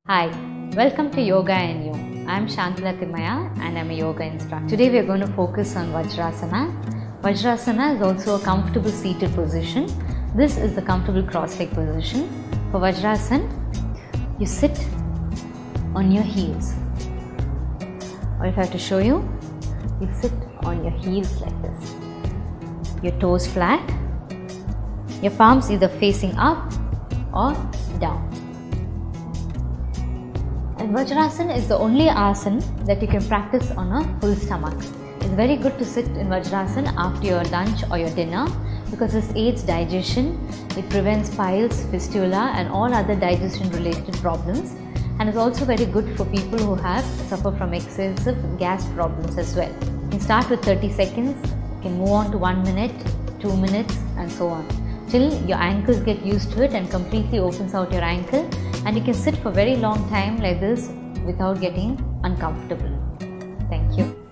Hi, welcome to Yoga and You. I'm Shantala Timaya and I'm a yoga instructor. Today we are going to focus on Vajrasana. Vajrasana is also a comfortable seated position. This is the comfortable cross-leg position. For Vajrasana, you sit on your heels. Or if I have to show you, you sit on your heels like this. Your toes flat, your palms either facing up or down. And Vajrasana is the only asana that you can practice on a full stomach. It's very good to sit in Vajrasana after your lunch or your dinner because this aids digestion, it prevents piles, fistula and all other digestion related problems, and is also very good for people who suffer from excessive gas problems as well. You can start with 30 seconds, you can move on to 1 minute, 2 minutes and so on, till your ankles get used to it and completely opens out your ankle, and you can sit for a very long time like this without getting uncomfortable. Thank you.